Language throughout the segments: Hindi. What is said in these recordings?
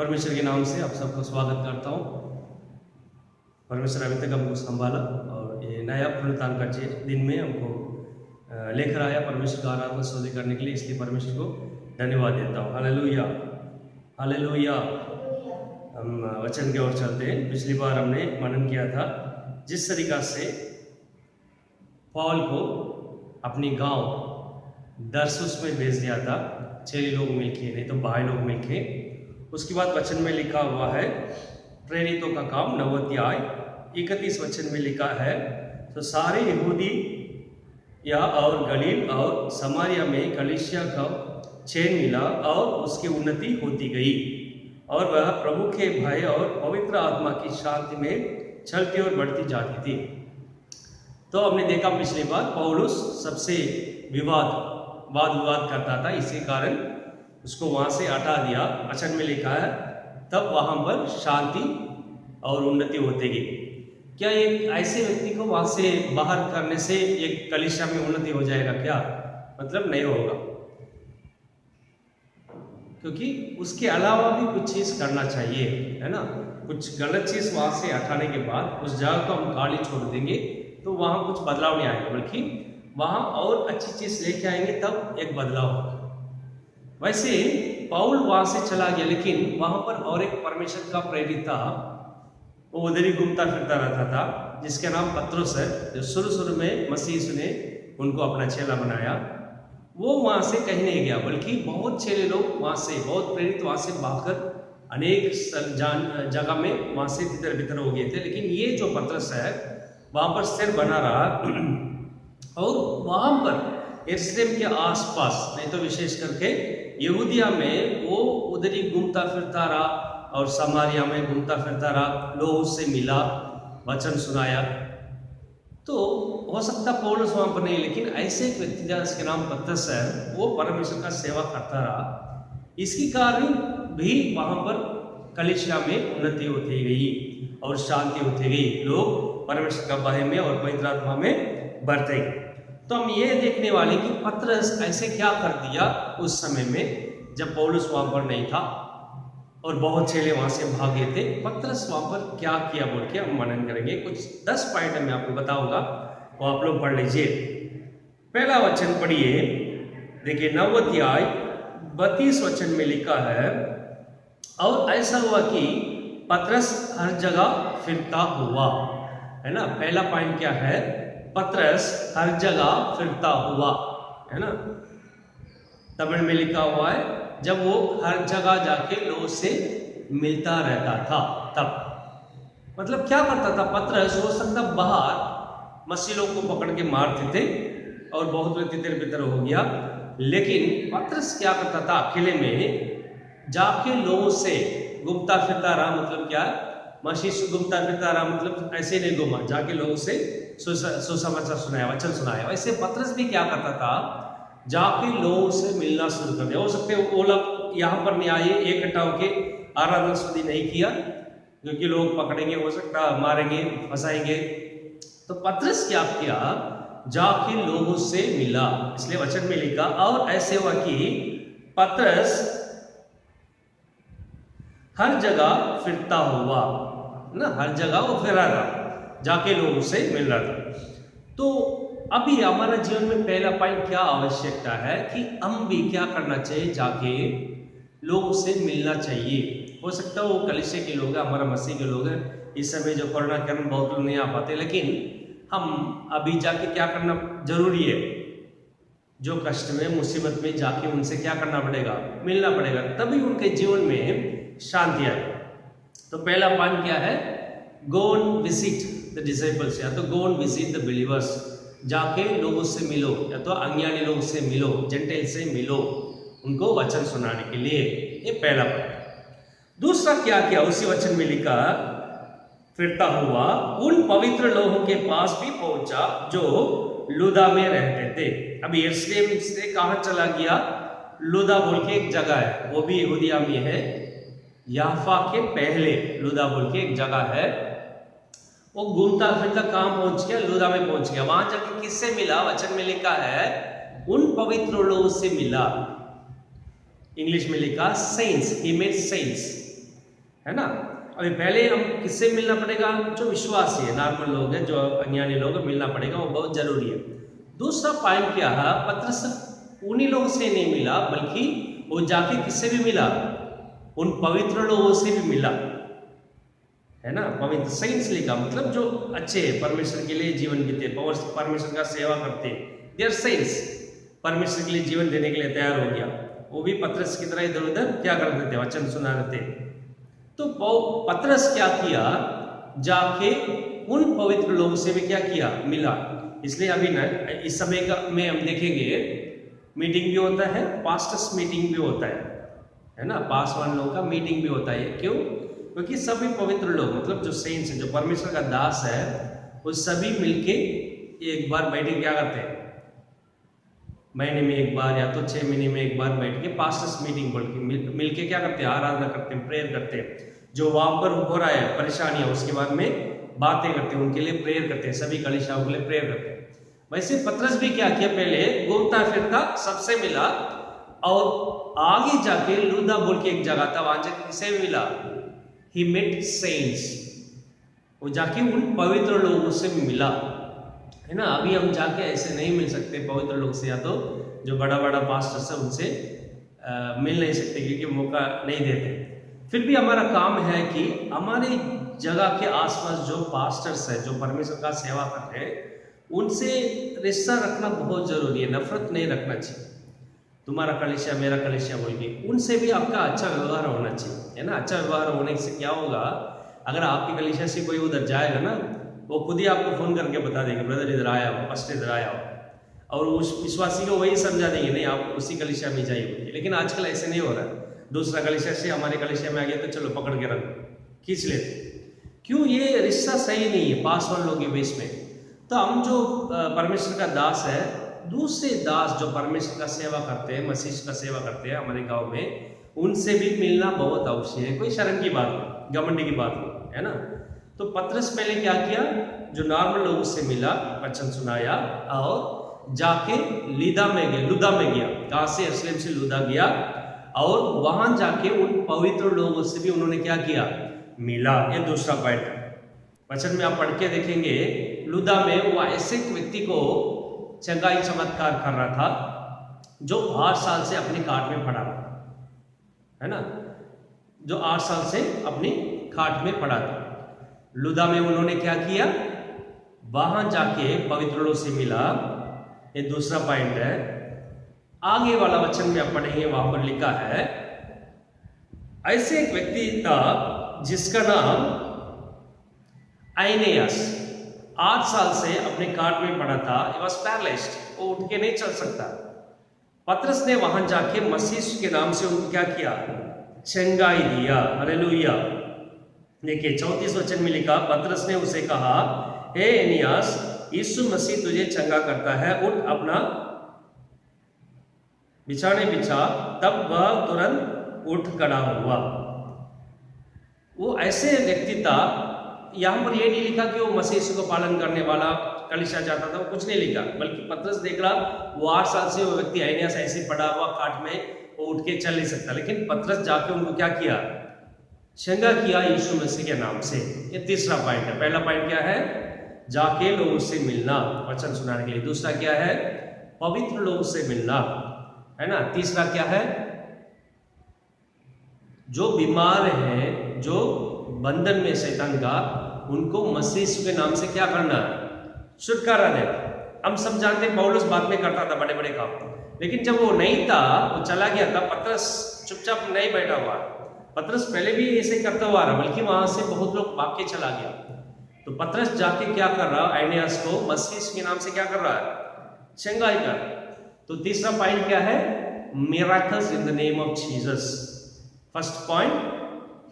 परमेश्वर के नाम से आप सबको स्वागत करता हूँ। परमेश्वर अभी तक हमको संभाला और ये नया पुनरुत्थान का दिन में हमको लेकर आया परमेश्वर का आराधना स्तुति करने के लिए, इसलिए परमेश्वर को धन्यवाद देता हूँ। Hallelujah, hallelujah. हम वचन की ओर चलते हैं। पिछली बार हमने मनन किया था जिस तरीका से पौल को अपनी गांव दरसुस में भेज दिया था, 6 लोग मिलके, नहीं तो 22 लोग मिलके। उसके बाद वचन में लिखा हुआ है प्रेरितों का काम 9 अध्याय 31 वचन में लिखा है, तो सारे यहूदी या और गलील और समारिया में कलीसिया का चैन मिला और उसकी उन्नति होती गई और वह प्रभु के भय और पवित्र आत्मा की शांति में चलती और बढ़ती जाती थी। तो हमने देखा पिछली बार पौलुस सबसे वाद विवाद करता था, इसी कारण उसको वहाँ से हटा दिया। वचन में लिखा है तब वहाँ पर शांति और उन्नति होती गई। क्या एक ऐसे व्यक्ति को वहाँ से बाहर करने से एक कलीसिया में उन्नति हो जाएगा? क्या मतलब नहीं होगा, क्योंकि उसके अलावा भी कुछ चीज़ करना चाहिए, है ना। कुछ गलत चीज़ वहाँ से हटाने के बाद उस जगह को हम खाली छोड़ देंगे तो वहाँ कुछ बदलाव नहीं आएगा, बल्कि वहाँ और अच्छी चीज़ लेके आएंगे, तब एक बदलाव होगा। वैसे पौल वहाँ से चला गया, लेकिन वहाँ पर और एक परमेश्वर का प्रेरित था, वो उधर ही घूमता फिरता रहता था, जिसका नाम पत्रुस है, जो शुरू में मसीह ने उनको अपना चेला बनाया। वो वहाँ से कहीं नहीं गया, बल्कि बहुत चेले लोग वहाँ से, बहुत प्रेरित वहाँ से भागकर अनेक जगह में वहाँ से तितर बितर हो गए थे। लेकिन ये जो पत्रुस है वहाँ पर स्थिर बना रहा और वहाँ पर यरूशलेम के आसपास, नहीं तो विशेष करके यहूदिया में वो उधर ही घूमता फिरता रहा और समारिया में घूमता फिरता रहा, लोग उससे मिला, वचन सुनाया। तो हो सकता पौलुस वहाँ पर नहीं, लेकिन ऐसे एक व्यक्ति था जिसके नाम पत्रुस है, वो परमेश्वर का सेवा करता रहा। इसके कारण भी वहाँ पर कलीसिया में उन्नति होती गई और शांति होती गई, लोग परमेश्वर का भय में और पवित्र आत्मा में बढ़ते गए। तो हम ये देखने वाले कि पतरस ऐसे क्या कर दिया उस समय में जब पौलुस वहाँ पर नहीं था और बहुत चेले वहाँ से भागे थे। पतरस वहाँ पर क्या किया बोल के हम मनन करेंगे। कुछ 10 पॉइंट मैं आपको बताऊंगा, वो आप लोग पढ़ लीजिए। पहला वचन पढ़िए, देखिए 9 अध्याय 32 वचन में लिखा है, और ऐसा हुआ कि पतरस हर जगह फिरता हुआ, है ना। पहला पॉइंट क्या है? पतरस हर जगह फिरता हुआ, है ना। तमिल में लिखा हुआ है जब वो हर जगह जाके लोगों से मिलता रहता था, तब मतलब क्या करता था पतरस? हो सकता बाहर मसीह लोग को पकड़ के मारते थे और बहुत लोग तितर बितर हो गया, लेकिन पतरस क्या करता था? अकेले में जाके लोगों से घूमता फिरता रहा। मतलब क्या? मसीह घूमता फिरता रहा, मतलब ऐसे नहीं घूमा, जाके लोगों से सुसमाचार सुनाया, वचन सुनाया। वैसे पतरस भी क्या करता था? जाके लोगों से मिलना शुरू कर दिया। हो सकते वो लोग यहाँ पर नहीं आए, इकट्ठा होके आराधना स्तुति नहीं किया, क्योंकि लोग पकड़ेंगे, हो सकता मारेंगे, फंसाएंगे। तो पतरस क्या किया? जाके लोगों से मिला। इसलिए वचन में लिखा, और ऐसे हुआ कि पतरस हर जगह फिरता हुआ ना, हर जगह वो फिरा रहा, जाके लोगों से मिल रहा था। तो अभी हमारा जीवन में पहला पॉइंट क्या आवश्यकता है कि हम भी क्या करना चाहिए? जाके लोगों से मिलना चाहिए। हो सकता है वो कलीसिया के लोग हैं, हमारा मसीह के लोग हैं। इस समय जो कोरोना के कारण बहुत लोग नहीं आ पाते, लेकिन हम अभी जाके क्या करना जरूरी है? जो कष्ट में, मुसीबत में, जाके उनसे क्या करना पड़ेगा? मिलना पड़ेगा, तभी उनके जीवन में शांति आए। तो पहला पॉइंट क्या है? Go and visit the disciples, या तो go and visit the believers, जाके लोगों से मिलो, या तो अज्ञानी लोगों से मिलो, जेंटाइल से मिलो, उनको वचन सुनाने के लिए। ये पहला पॉइंट। दूसरा क्या किया? उसी वचन में लिखा, फिरता हुआ उन पवित्र लोगों के पास भी पहुंचा जो लुदा में रहते थे। अब यरूशलेम से कहाँ चला गया? लुदा बोल के एक जगह है, वो भी यहूदिया में है, याफा के पहले लुदा बोल के एक जगह है। वो घूमता फिरता कहाँ पहुंच गया? लुदा में पहुंच गया। वहां जाके किससे मिला? वचन में लिखा है उन पवित्र लोगों से मिला। इंग्लिश में लिखा सेंट्स, ही मेड सेंट्स, है ना। अभी पहले हम किससे मिलना पड़ेगा? जो विश्वासी है, नॉर्मल लोग हैं, जो अज्ञानी लोग हैं, मिलना पड़ेगा, वो बहुत जरूरी है। दूसरा पॉइंट क्या है? पत्रस उन्हीं लोगों से नहीं मिला, बल्कि वो जाके किससे भी मिला? उन पवित्र लोगों से भी मिला, है ना। पवित्र सेंट्स लिखा, मतलब जो अच्छे परमेश्वर के लिए जीवन बीते, परमेश्वर का सेवा करते, देयर सेंट्स, परमेश्वर के लिए जीवन देने के लिए तैयार हो गया। वो भी पत्रस की तरह इधर उधर क्या करते थे? वचन सुना रहे थे। तो पत्रस क्या किया? जाके उन पवित्र लोगों से भी क्या किया? मिला। इसलिए अभी ना इस समय का में हम देखेंगे, मीटिंग भी होता है, पास्टर्स मीटिंग भी होता है ना। पासवान लोगों का मीटिंग भी होता है। क्यों? क्योंकि सभी पवित्र लोग, मतलब जो सेंट्स हैं, जो परमेश्वर का दास है, वो सभी मिलके एक बार बैठ के क्या करते हैं? महीने में एक बार या तो 6 महीने में एक बार बैठ के पास्टर्स मीटिंग बोल के मिलके क्या करते हैं? आराधना करते हैं, प्रेयर करते हैं। जो वहां पर हो रहा है परेशानियां, उसके बाद में बातें करते हैं, उनके लिए प्रेयर करते हैं, सभी कलीसियाओं के लिए प्रेयर करते हैं। वैसे पत्रस भी क्या किया? पहले घूमता फिरता सबसे मिला, और आगे जाके लूदा बोल के एक जगह था, वहां जाके किसे मिला? He met saints, वो जाके उन पवित्र लोगों से मिला, है ना। अभी हम जाके ऐसे नहीं मिल सकते पवित्र लोग से, या तो जो बड़ा बड़ा पास्टर्स है उनसे मिल नहीं सकते, क्योंकि मौका नहीं देते। फिर भी हमारा काम है कि हमारे जगह के आसपास जो पास्टर्स है, जो परमेश्वर का सेवा कर रहे हैं, उनसे रिश्ता रखना बहुत जरूरी है। नफरत नहीं रखना चाहिए, तुम्हारा कलीसिया मेरा कलीसिया बोल के। उनसे भी आपका अच्छा व्यवहार होना चाहिए, है ना। अच्छा व्यवहार होने से क्या होगा? अगर आपकी कलीसिया से कोई उधर जाएगा ना, वो खुद ही आपको फोन करके बता देंगे, ब्रदर इधर आया हो, फर्स्ट इधर आया हो, और उस विश्वासी को वही समझा देंगे, नहीं आप उसी कलीसिया में जाइए। लेकिन आजकल ऐसे नहीं हो रहा। दूसरा कलीसिया से हमारे कलीसिया में आ गया तो चलो पकड़ के रख खींच लेते। क्यों? ये रिश्ता सही नहीं है पासवान लोगों के बीच में। तो हम जो परमेश्वर का दास है, दूसरे दास जो परमेश्वर का सेवा करते हैं, मसीह का सेवा करते हैं हमारे गांव में, उनसे भी मिलना बहुत आवश्यक है। कोई शर्म की बात नहीं, घमंडी की बात नहीं, है ना। तो पत्रस पहले क्या किया? जो नॉर्मल लोगों से मिला, वचन सुनाया, और जाके लुदा में गया। कहां से? यरूशलेम से लुदा गया, और वहां जाके उन पवित्र लोगों से भी उन्होंने क्या किया? मिला। ये दूसरा पॉइंट है। वचन में आप पढ़ के देखेंगे, लुदा में वो ऐसे व्यक्ति को चंगाई चमत्कार कर रहा था जो 8 साल से अपनी खाट में पड़ा था, है ना। जो 8 साल से अपनी खाट में पड़ा था। लुदा में उन्होंने क्या किया? वहां जाके पवित्र लोगों से मिला। ये दूसरा पॉइंट है। आगे वाला वचन में आप पढ़ेंगे, वहां पर लिखा है, ऐसे एक व्यक्ति था जिसका नाम आइनेयस, 8 साल से अपने खाट में पड़ा था। He was paralyzed, वो उठ के नहीं चल सकता। पत्रस ने वहां जाके मसीह के नाम से उनको क्या किया? चंगाई दिया। हालेलुया। देखिए 34 वचन में लिखा, पत्रस ने उसे कहा, हे एनियास, यीशु मसीह तुझे चंगा करता है, उठ अपना बिछाने बिछा। तब वह तुरंत उठ खड़ा हुआ। वो ऐसे व्यक्ति था, यहां पर यह नहीं लिखा कि वो मसीह को पालन करने वाला कलीसिया जाता था, वो कुछ नहीं लिखा, बल्कि पत्रस देख रहा वो 8 साल से वो व्यक्ति आइनेयस ऐसे पड़ा हुआ खाट में, वो उठ के चल नहीं सकता। लेकिन पत्रस जाके उनको क्या किया? चंगा किया यीशु मसीह के नाम से। ये तीसरा पॉइंट है। पहला पॉइंट क्या है? जाके लोगों से मिलना, वचन सुनाने के लिए। दूसरा क्या है? पवित्र लोगों से मिलना, है ना। तीसरा क्या है? जो बीमार हैं, जो बंधन में शैतान का, उनको मसीह के नाम से क्या करना है? छुटकारा देना। हम सब जानते हैं पौलुस बाद में करता था बड़े बड़े काम, लेकिन जब वो नहीं था, वो चला गया था, पत्रस चुपचाप नहीं बैठा हुआ। पत्रस पहले भी ऐसे करता हुआ रहा, बल्कि वहां से बहुत लोग भाग के चला गया। तो पत्रस जाके क्या कर रहा? आइनेयस को मसीह के नाम से क्या कर रहा है? चंगाई कर। तो तीसरा पॉइंट क्या है? Miracles in the name of Jesus. First point,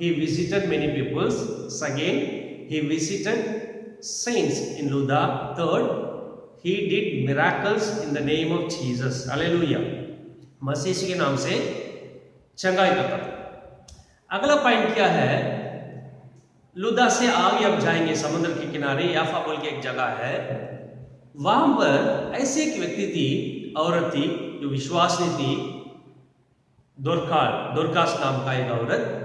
he visited many peoples. Second, he visited saints in Lydda. Third, he did miracles in the name of Jesus. Hallelujah. मसीह के नाम से चंगाई करता था। अगला पॉइंट क्या है? लुदा से आगे अब जाएंगे, समुद्र के किनारे याफा बोल के एक जगह है, वहां पर ऐसे एक व्यक्ति थी, औरत थी, जो विश्वासनी थी, दोरकास नाम का एक औरत।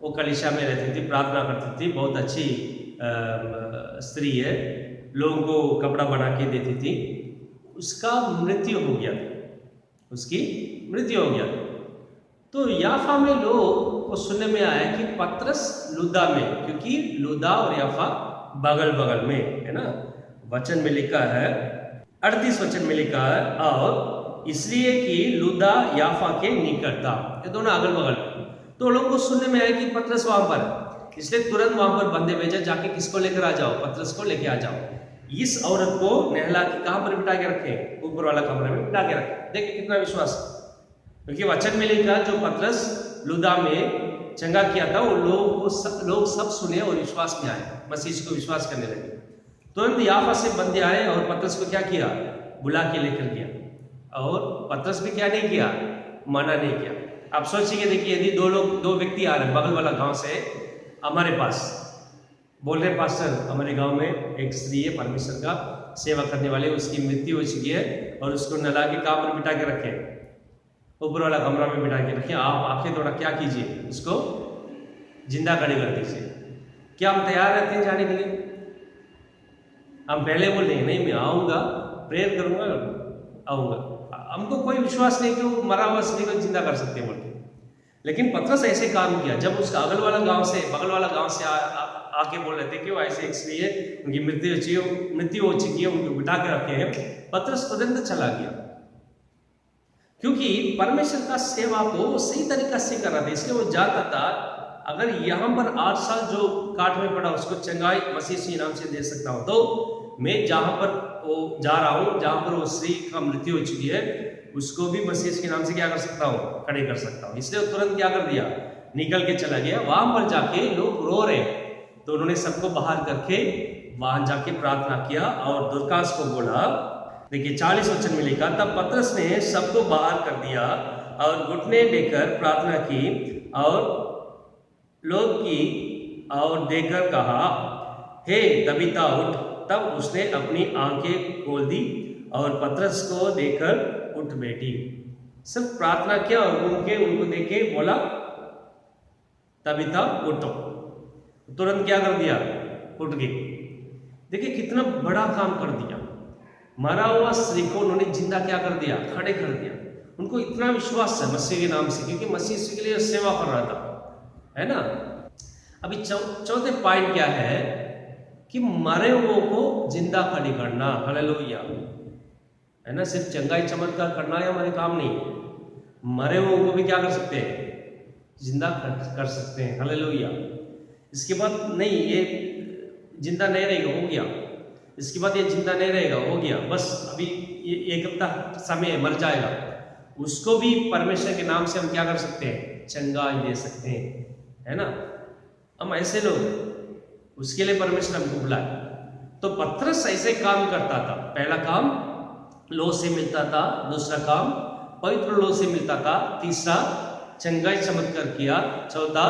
वो कलीसिया में रहती थी, प्रार्थना करती थी, बहुत अच्छी स्त्री है, लोगों को कपड़ा बना के देती थी। उसका मृत्यु हो गया, उसकी मृत्यु हो गया। तो याफा में लोग को सुनने में आया कि पतरस लुद्दा में, क्योंकि लुद्दा और याफा बगल बगल में है ना, वचन में लिखा है 38 वचन में लिखा है, और इसलिए कि लुद्दा याफा के निकट था, ये दोनों अगल बगल। तो लोगों को सुनने में आया कि पतरस वहां पर, इसलिए तुरंत वहां पर बंदे भेजे, जाके किसको लेकर आ जाओ, पतरस को लेके आ जाओ। इस औरत को नहला के कहां पर बिठा के रखे, ऊपर वाला कमरे में बिठा के रखे। देखिए कितना विश्वास, क्योंकि वचन में लिखा जो पतरस लुद्दा में चंगा किया था, वो लोग सब सुने और विश्वास में आए, मसीह को विश्वास करने लगे। तुरंत याफा से बंदे आए और पतरस को क्या किया, बुला के लेकर गया। और पतरस भी क्या नहीं किया, मना नहीं किया। आप सोचिए, देखिए यदि दो व्यक्ति आ रहे हैं बगल वाला गांव से हमारे पास, बोल रहे पास्टर हमारे गांव में एक स्त्री है परमेश्वर का सेवा करने वाले, उसकी मृत्यु हो चुकी है और उसको नला के कहाँ पर बिठा के रखे, ऊपर वाला कमरा में बिठा के रखे, आप आके थोड़ा क्या कीजिए, उसको जिंदा खड़ी कर दीजिए। क्या हम तैयार रहते हैं जाने के लिए? हम पहले बोल रहे हैं नहीं मैं आऊँगा, प्रेयर करूँगा, आऊँगा। हमको कोई विश्वास नहीं कि वो मरा हुआ स्त्री को जिंदा कर सकते हैं बोल के। लेकिन पतरस ऐसे काम किया, जब उसका बगल वाला गांव से आके बोल रहे थे कि वो ऐसे एक स्त्री है, उनकी मृत्यु हो चुकी है, उनको बिठा के रखे हैं, पतरस तुरंत चला गया, क्योंकि परमेश्वर का सेवा को सही तरीका से कर रहा था। इसलिए वो जाता था, अगर यहाँ पर 8 साल जो काट में पड़ा उसको चंगाई मसीह नाम से दे सकता हूँ, तो मैं जहाँ पर वो जा रहा हूँ, जहाँ पर वो स्त्री का मृत्यु हो चुकी है, उसको भी मसीह के नाम से क्या कर सकता हूँ, खड़े कर सकता हूँ। इसलिए तुरंत क्या कर दिया, निकल के चला गया। वहां पर जाके लोग रो रहे, तो उन्होंने सबको बाहर करके वहां जाके प्रार्थना किया और दुर्कास को बोला। देखिए 40 वचन में लिखा, तब पतरस ने सबको बाहर कर दिया और घुटने देकर प्रार्थना की और लोग की और देकर कहा, हे तबीता उठ। तब उसने अपनी आंखें खोल दी और पतरस को देकर उठ बैठी। सिर्फ प्रार्थना किया और उनको देखे बोला, तबीता उठो। तुरंत क्या कर दिया, उठ गई। देखिए कितना बड़ा काम कर दिया, मरा हुआ स्त्री को उन्होंने जिंदा क्या कर दिया, खड़े कर दिया। उनको इतना विश्वास है मसीह के नाम से, क्योंकि मसीह के लिए सेवा कर रहा था, है ना। अभी चौथे पॉइंट क्या है कि मरे हुओं को जिंदा खड़ी करना, हालेलुया, है ना। सिर्फ चंगाई चमत्कार करना है हमारे काम नहीं, मरे हुओं को भी क्या कर सकते हैं, जिंदा कर सकते हैं, हालेलुया। इसके बाद नहीं ये जिंदा नहीं रहेगा, हो गया, इसके बाद ये जिंदा नहीं रहेगा, हो गया, बस अभी ये 1 हफ्ता समय मर जाएगा, उसको भी परमेश्वर के नाम से हम क्या कर सकते हैं, चंगाई दे सकते हैं, है ना। हम ऐसे लोग, उसके लिए परमेश्वर हमको बुलाए। तो पतरस ऐसे काम करता था। पहला काम लोह से मिलता था, दूसरा काम पवित्र लोह से मिलता था, तीसरा चंगाई चमत्कार किया, चौथा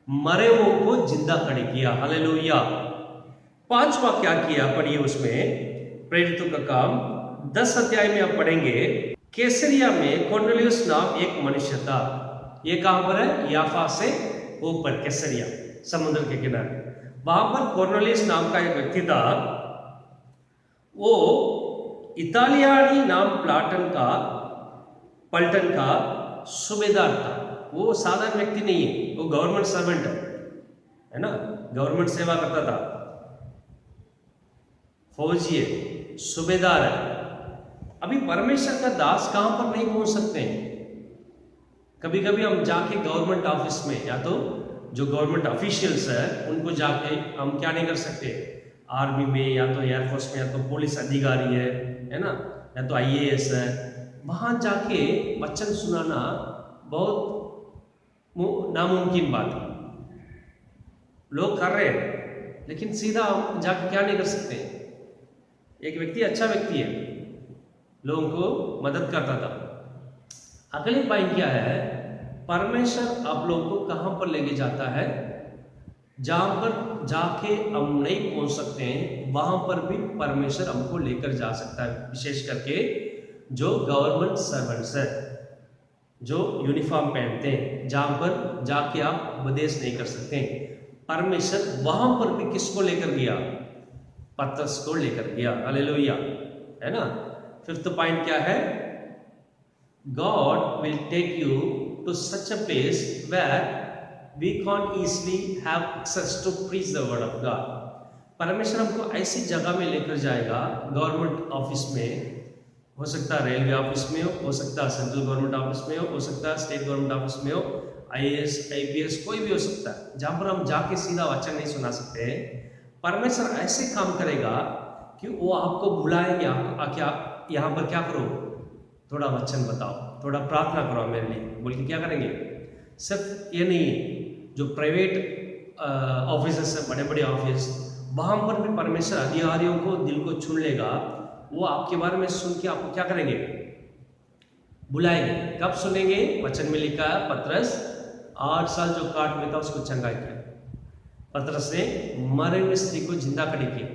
मरे हुओं को जिंदा खड़े किया, हालेलुया। 5वां क्या किया, पढ़िए उसमें प्रेरितों का काम 10 अध्याय में आप पढ़ेंगे। कैसरिया में कॉर्नेलियस नाम एक मनुष्य था। ये कहां पर है, याफा से ऊपर कैसरिया, समुद्र के किनारे। वहां पर कॉर्नेलियस नाम का एक व्यक्ति था। वो इतालियानी नाम पलटन का सूबेदार था। वो साधारण व्यक्ति नहीं है, वो गवर्नमेंट सर्वेंट है ना, गवर्नमेंट सेवा करता था, फौजी है, सूबेदार है। अभी परमेश्वर का दास कहां पर नहीं पहुंच सकते हैं। कभी कभी हम जाके गवर्नमेंट ऑफिस में, या तो जो गवर्नमेंट ऑफिशियल्स है उनको जाके हम क्या नहीं कर सकते, आर्मी में या तो एयरफोर्स में, या तो पुलिस अधिकारी है ना, या तो IAS है, वहां जाके वचन सुनाना बहुत नामुमकिन बात है। लोग कर रहे हैं, लेकिन सीधा जाके क्या नहीं कर सकते। एक व्यक्ति अच्छा व्यक्ति है, लोगों को मदद करता था। अगले पॉइंट क्या है, परमेश्वर आप लोगों को कहां पर लेके जाता है, जहां पर जाके हम नहीं पहुंच सकते हैं, वहां पर भी परमेश्वर हमको लेकर जा सकता है। विशेष करके जो गवर्नमेंट सर्वेंट्स है, जो यूनिफॉर्म पहनते हैं, जहां पर जाके आप उपदेश नहीं कर सकते। परमेश्वर वहां पर भी किसको लेकर गया? पतरस को लेकर गया। हालेलुया, है ना। फिफ्थ पॉइंट क्या है? God will take you to such a place where we can easily have access to preach the word of God. परमेश्वर हमको ऐसी जगह में लेकर जाएगा, गवर्नमेंट ऑफिस में, हो सकता है रेलवे ऑफिस में हो सकता है सेंट्रल गवर्नमेंट ऑफिस में हो सकता है स्टेट गवर्नमेंट ऑफिस में हो, IAS IPS कोई भी हो सकता है, जहां पर हम जाके सीधा वचन नहीं सुना सकते। परमेश्वर ऐसे काम करेगा कि वो आपको बुलाएंगे, आके आप यहाँ पर क्या करो, थोड़ा वचन बताओ, थोड़ा प्रार्थना करो मेरे लिए, बोल के क्या करेंगे। सिर्फ ये नहीं, जो प्राइवेट ऑफिस है, बड़े बड़े ऑफिस, वहां पर भी परमेश्वर अधिकारियों को दिल को छू लेगा। वो आपके बारे में सुन के आपको क्या करेंगे? बुलाएंगे। कब सुनेंगे? वचन में लिखा है पतरस 8 साल जो काट में था उसको चंगा किया, पतरस ने मरे हुए स्त्री को जिंदा खड़ी किया।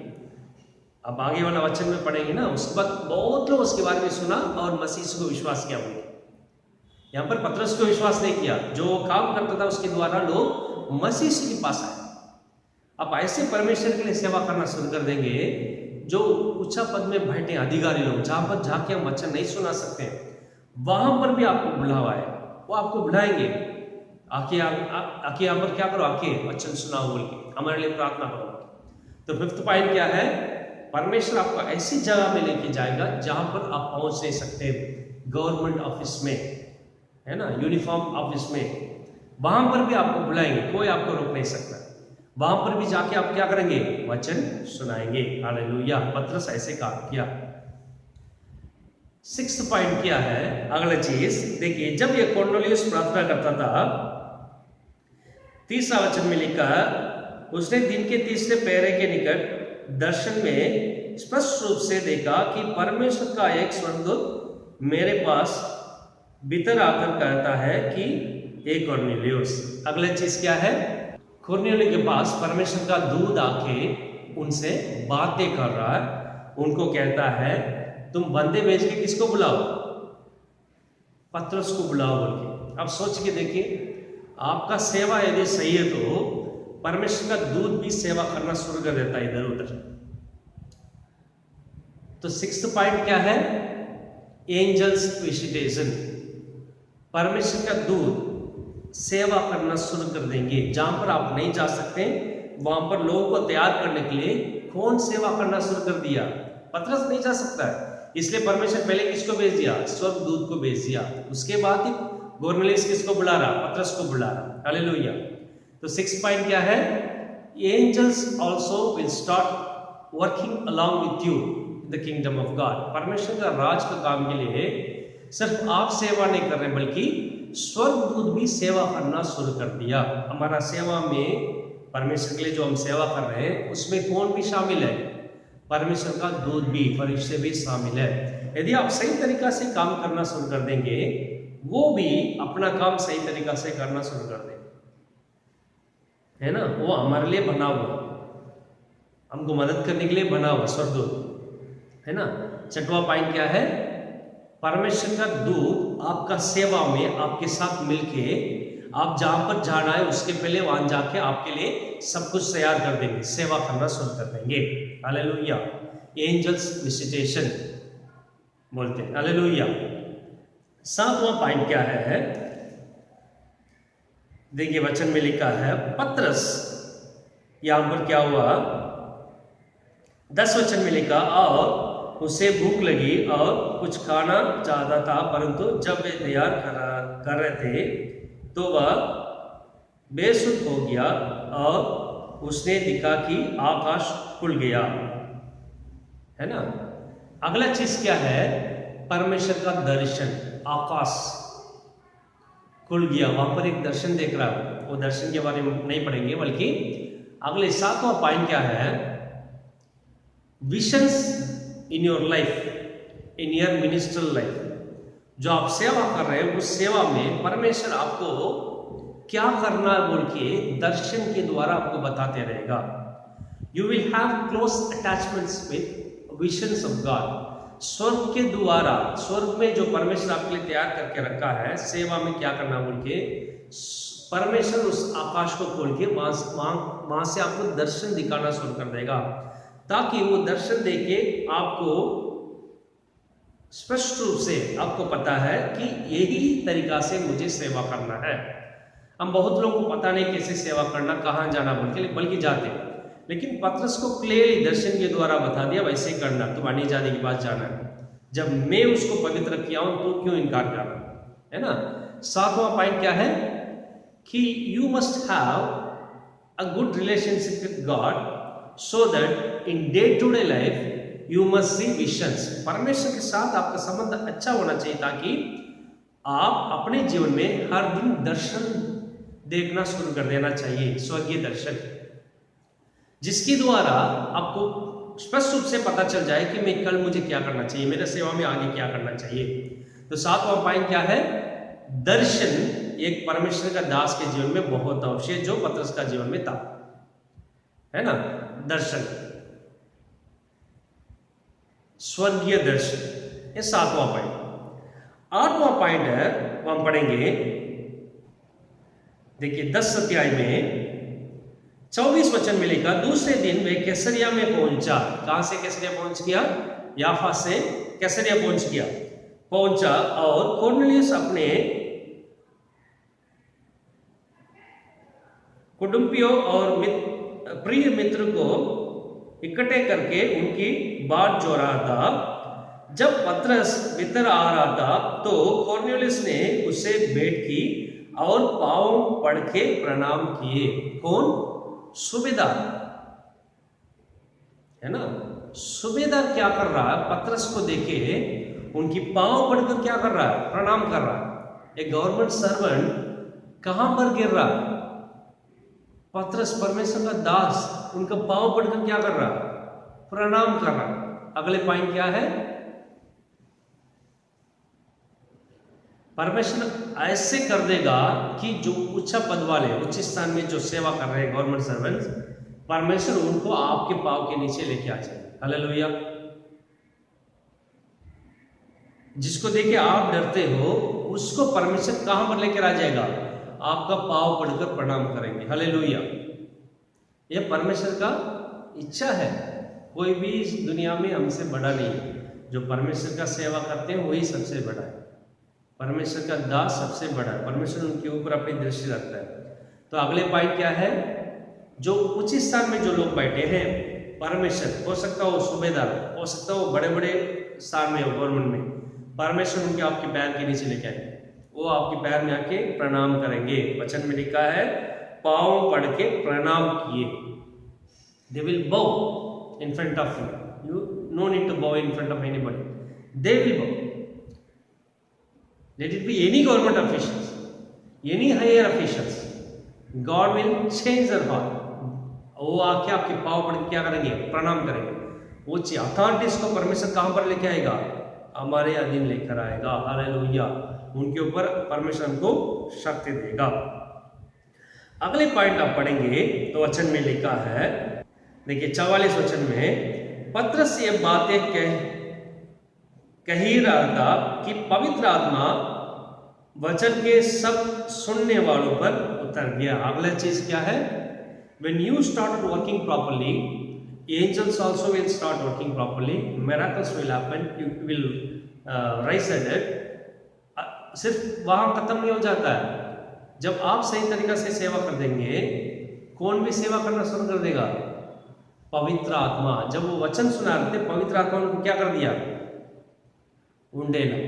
अब आगे वाला वचन में पढ़ेंगे ना, उसके बाद बहुत लोग उसके बारे में सुना और मसीह को विश्वास किया। बोले यहाँ पर पतरस को विश्वास नहीं किया, जो काम करता था उसके द्वारा लोग मसीह के पास आए। आप ऐसे परमेश्वर के लिए सेवा करना शुरू कर देंगे, जो ऊंचा पद में बैठे अधिकारी लोग, जहां पर जाके हम वचन नहीं सुना सकते, वहां पर भी आपको बुलावा है, वो आपको बुलाएंगे, आके यहाँ पर क्या करो, आके वचन सुनाओ बोल के, हमारे लिए प्रार्थना करो। तो फिफ्थ पॉइंट क्या है? परमेश्वर आपको ऐसी जगह में लेके जाएगा जहां पर आप पहुंच नहीं सकते। गवर्नमेंट ऑफिस में, है ना, यूनिफॉर्म ऑफिस में, वहां पर भी आपको बुलाएंगे, कोई आपको रोक नहीं सकता। वहां पर भी जाके आप क्या करेंगे? वचन सुनाएंगे। हालेलुया, पतरस ऐसे काम किया। सिक्स्थ पॉइंट क्या है? अगला चीज देखिए, जब ये कॉर्नेलियस प्रार्थना करता था, 30वां वचन में लिखा, उसने दिन के तीसरे पहरे के निकट दर्शन में स्पष्ट रूप से देखा कि परमेश्वर का एक स्वर्गदूत मेरे पास भीतर आकर कहता है कि हे कॉर्नेलियस। अगला चीज क्या है? कॉर्नेलियस के पास परमेश्वर का दूत आके उनसे बातें कर रहा है, उनको कहता है तुम बंदे भेज के किसको बुलाओ? पतरस को बुलाओ बोल के। अब सोच के देखिए, आपका सेवा यदि सही है तो परमेश्वर का दूत भी सेवा करना शुरू कर देता है इधर उधर। तो सिक्स्थ पॉइंट क्या है? Angels visitation. परमेश्वर का दूत सेवा करना शुरू कर देंगे, जहां पर आप नहीं जा सकते, वहां पर लोगों को तैयार करने के लिए कौन सेवा करना शुरू कर दिया? पतरस नहीं जा सकता है, इसलिए परमेश्वर पहले किसको भेज दिया? स्वर्गदूत को भेज दिया। उसके बाद ही कॉर्नेलियस किसको बुला रहा? पतरस को बुला रहा। हालेलुया। तो 6 पॉइंट क्या है? Angels also will start working along with you the kingdom of God. परमेश्वर का राज का काम के लिए सिर्फ आप सेवा नहीं कर रहे, बल्कि स्वर्गदूत भी सेवा करना शुरू कर दिया। हमारा सेवा में, परमेश्वर के लिए जो हम सेवा कर रहे हैं, उसमें कौन भी शामिल है? परमेश्वर का दूत भी, फरिश्ते भी शामिल है। यदि आप सही तरीका से काम करना शुरू कर देंगे, वो भी अपना काम सही तरीका से करना शुरू कर देंगे, है ना। वो हमारे लिए बना हुआ, हमको मदद करने के लिए बना हुआ स्वर्गदूत, है ना। 6वां पॉइंट क्या है? परमेश्वर का दूत आपका सेवा में आपके साथ मिलके, आप जहां पर जाना है उसके पहले वहां जाके आपके लिए सब कुछ तैयार कर देंगे, सेवा करना शुरू कर देंगे। हालेलुया। एंजल्स विजिटेशन बोलते हैं। हालेलुया। 7वां पॉइंट क्या है? देखिए वचन में लिखा है, पतरस, यहां पर क्या हुआ? 10 वचन में लिखा, और उसे भूख लगी और कुछ खाना चाहता था, परंतु जब वे तैयार कर रहे थे तो वह बेसुध हो गया और उसने देखा कि आकाश खुल गया, है ना। अगला चीज क्या है? परमेश्वर का दर्शन, आकाश खुल गया, वहां पर एक दर्शन देख रहा है। वो दर्शन के बारे में नहीं पढ़ेंगे, बल्कि अगले 7वां पॉइंट क्या है? Visions in your life, in your ministerial life. जो आप सेवा कर रहे हैं, उस सेवा में परमेश्वर आपको क्या करना है बोल के दर्शन के द्वारा आपको बताते रहेगा। You will have close attachments with visions of God. स्वर्ग के द्वारा, स्वर्ग में जो परमेश्वर आपके लिए तैयार करके रखा है सेवा में क्या करना बोल के, परमेश्वर उस आकाश को खोल के वहां से आपको दर्शन दिखाना शुरू कर देगा, ताकि वो दर्शन देके आपको स्पष्ट रूप से आपको पता है कि यही तरीका से मुझे सेवा करना है। हम बहुत लोगों को पता नहीं कैसे सेवा करना, कहाँ जाना बोल के, बल्कि जाते, लेकिन पतरस को क्लियरली दर्शन के द्वारा बता दिया वैसे करना, तुम अन्य जाति के पास जाना है। जब मैं उसको पवित्र किया हूं तो क्यों इनकार करना, है ना। 7वां पॉइंट क्या है कि you must have a good relationship with God so that in day to day life you must see visions. परमेश्वर के साथ आपका संबंध अच्छा होना चाहिए ताकि आप अपने जीवन में हर दिन दर्शन देखना शुरू कर देना चाहिए, स्वर्गीय दर्शन, जिसके द्वारा आपको स्पष्ट रूप से पता चल जाए कि मैं कल मुझे क्या करना चाहिए, मेरे सेवा में आगे क्या करना चाहिए। तो 7वां पॉइंट क्या है, दर्शन एक परमेश्वर का दास के जीवन में बहुत आवश्यक, जो पतरस का जीवन में था, है ना। दर्शन, स्वर्गीय दर्शन, ये 7वां पॉइंट। 8वां पॉइंट है वो हम पढ़ेंगे, देखिए 10 अध्याय में 24 वचन में लिखा, दूसरे दिन वे कैसरिया में पहुंचा। कहां से कैसरिया पहुंच गया, याफा से कैसरिया पहुंचा और कॉर्नेलियस अपने कुटुंबियों और प्रिय मित्र को इकट्ठे करके उनकी बात जो रहा था। जब पतरस भीतर आ रहा था तो कॉर्नेलियस ने उससे भेंट की और पांव पड़ के प्रणाम किए। कौन, सूबेदार, है ना। सूबेदार क्या कर रहा है, पतरस को देखे उनकी पांव पड़कर क्या कर रहा है, प्रणाम कर रहा है। एक गवर्नमेंट सर्वेंट कहां पर गिर रहा है, पतरस परमेश्वर का दास उनका पांव पड़कर क्या कर रहा है, प्रणाम कर रहा है। अगले पॉइंट क्या है, परमेश्वर ऐसे कर देगा कि जो उच्च पद वाले, उच्च स्थान में जो सेवा कर रहे हैं गवर्नमेंट सर्वेंट्स, परमेश्वर उनको आपके पांव के नीचे लेके आ जाए। हालेलुया। जिसको देखे आप डरते हो उसको परमेश्वर कहां पर लेकर आ जाएगा, आपका पांव पड़कर प्रणाम करेंगे। हालेलुया। यह परमेश्वर का इच्छा है। कोई भी इस दुनिया में हमसे बड़ा नहीं है। जो परमेश्वर का सेवा करते हैं वही सबसे बड़ा है। परमेश्वर का दास सबसे बड़ा है। परमेश्वर उनके ऊपर अपनी दृष्टि रखता है। तो अगले पॉइंट क्या है, जो उच्च स्थान में जो लोग बैठे हैं, परमेश्वर, हो सकता हो सूबेदार, हो सकता हो बड़े बड़े स्थान में हो गवर्नमेंट में, परमेश्वर उनके आपके पैर के नीचे लेके आए, वो आपके पैर में आके प्रणाम करेंगे। वचन में लिखा है पांव पड़ के प्रणाम किए। They will bow in front of you. You no need to bow in front of anybody. They will bow. Let it be any government officials, any higher officials. God will change their heart. वो आके आपके पांव पड़ के क्या करेंगे, प्रणाम करेंगे। वो अथॉरिटीज को परमेश्वर कहां पर लेके आएगा, हमारे अधीन लेकर आएगा। हालेलुया। उनके ऊपर परमेश्वर हमको शक्ति देगा। अगले पॉइंट आप पढ़ेंगे तो वचन में लिखा है, देखिए 44 वचन में, पतरस ये बातें कह ही रहा था कि पवित्र आत्मा वचन के सब सुनने वालों पर उतर गया। अगला चीज क्या है, when you start working properly, angels also will start working properly, miracles will happen, you will rise the dead. सिर्फ वहां खत्म नहीं हो जाता है। जब आप सही तरीका से सेवा कर देंगे, कौन भी सेवा करना शुरू कर देगा, पवित्र आत्मा। जब वो वचन सुना रहे थे, पवित्र आत्मा ने उनको क्या कर दिया, उंडेला,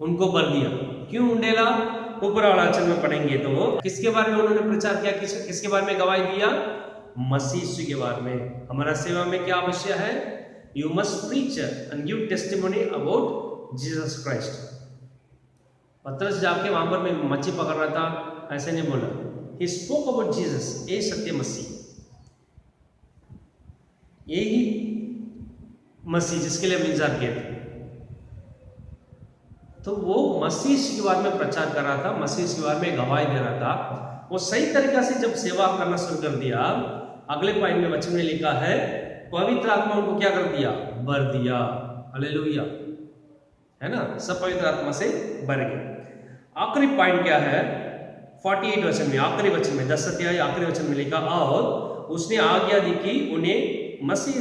उनको भर दिया। क्यों उंडेला, ऊपर वाला वचन में पढ़ेंगे तो किसके बारे में उन्होंने प्रचार किया, किसके बारे में गवाही दिया, मसीह के बारे में। हमारा सेवा में क्या आवश्यक है, you must preach and give testimony about Jesus Christ. पतरस जाके वहां पर मैं मच्छी पकड़ रहा था, ऐसे नहीं बोला, ही स्पोक अबाउट जीसस, ये सत्य मसीह, यही मसीह जिसके लिए हम इंतजार किए थे। तो वो मसीह के बारे में प्रचार कर रहा था, मसीह के बारे में गवाही दे रहा था। वो सही तरीका से जब सेवा करना शुरू कर दिया, अगले पॉइंट में वचन में लिखा है पवित्र आत्मा उनको क्या कर दिया, भर दिया। हालेलुया, है ना, सब पवित्र आत्मा से भर गए। आखिरी पॉइंट क्या है, 48 वचन में, आखिरी वचन में, 10 अध्याय आखिरी वचन में लिखा, और उसने आज्ञा दी कि उन्हें मसीह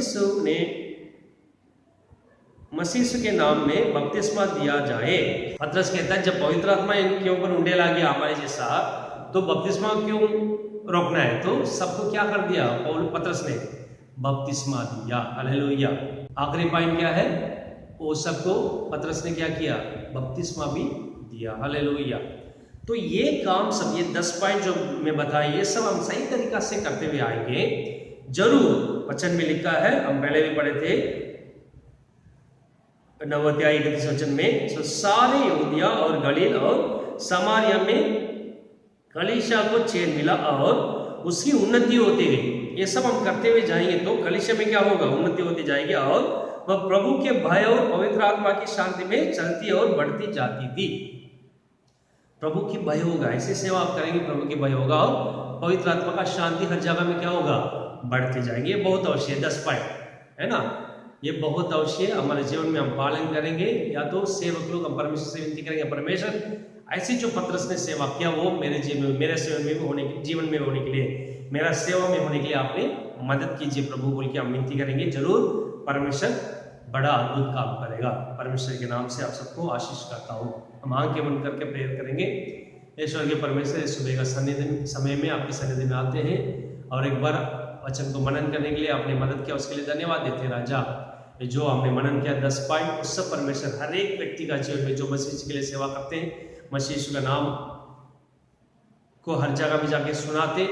यीशु के नाम में बपतिस्मा दिया जाए। पतरस कहता है जब पवित्र आत्मा इनके ऊपर उंडेला गया हमारे जैसा, तो बपतिस्मा क्यों रोकना है? तो सबको क्या कर दिया पतरस ने? बपतिस्मा दिया। हालेलुया। आखिरी पॉइंट क्या है? वो सबको पतरस ने क्या किया? बपतिस्मा भी दिया। हालेलुया। तो ये काम सब, ये 10 पॉइंट जो मैं बताया, ये सब हम सही तरीका से करते हुए आएंगे जरूर। वचन में लिखा है, हम पहले भी पढ़े थे 9 अध्याय 31 वचन में, तो सारे यहूदिया और गलील और समारिया में कलीसिया को चैन मिला और उसकी उन्नति होती गई। ये सब हम करते हुए जाएंगे तो कलीसिया में क्या होगा? उन्नति होती जाएगी, और वह प्रभु के भय और पवित्र आत्मा की शांति में चलती और बढ़ती जाती थी। प्रभु की भय होगा, ऐसी सेवा आप करेंगे, प्रभु की भय होगा, और पवित्र आत्मा का शांति हर जगह में क्या होगा? बढ़ते जाएंगे। ये बहुत अवश्य है, 10 पॉइंट है ना, ये बहुत अवश्य हमारे जीवन में हम पालन करेंगे। या तो सेवक लोग हम परमेश्वर से विनती करेंगे, परमेश्वर ऐसी जो पतरस ने सेवा किया वो मेरे जीवन में, मेरे जीवन में होने के लिए, मेरा सेवा में होने के लिए आपने मदद कीजिए प्रभु बोल के हम विनती करेंगे। जरूर परमेश्वर बड़ा अद्भुत काम करेगा। परमेश्वर के नाम से आप सबको आशीष करता हूँ। हम आंख के बंद करके प्रेयर करेंगे। ईश्वर के परमेश्वर, सुबह का समय में आपकी सन्निधि में आते हैं और एक बार वचन को मनन करने के लिए आपने मदद किया, उसके लिए धन्यवाद देते हैं राजा। जो हमने मनन किया 10 पॉइंट, उस सब परमेश्वर हर एक व्यक्ति का जीवन में जो मसीह के लिए सेवा करते हैं, मसीह यीशु का नाम को हर जगह में जाके सुनाते,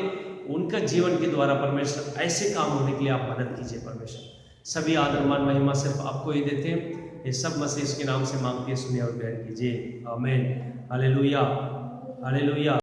उनका जीवन के द्वारा परमेश्वर ऐसे काम होने के लिए आप मदद कीजिए। परमेश्वर सभी आदर मान महिमा सिर्फ आपको ही देते हैं। ये सब मसीह के नाम से मांगते, सुनिए और ग्रहण कीजिए। आमीन। Hallelujah, hallelujah.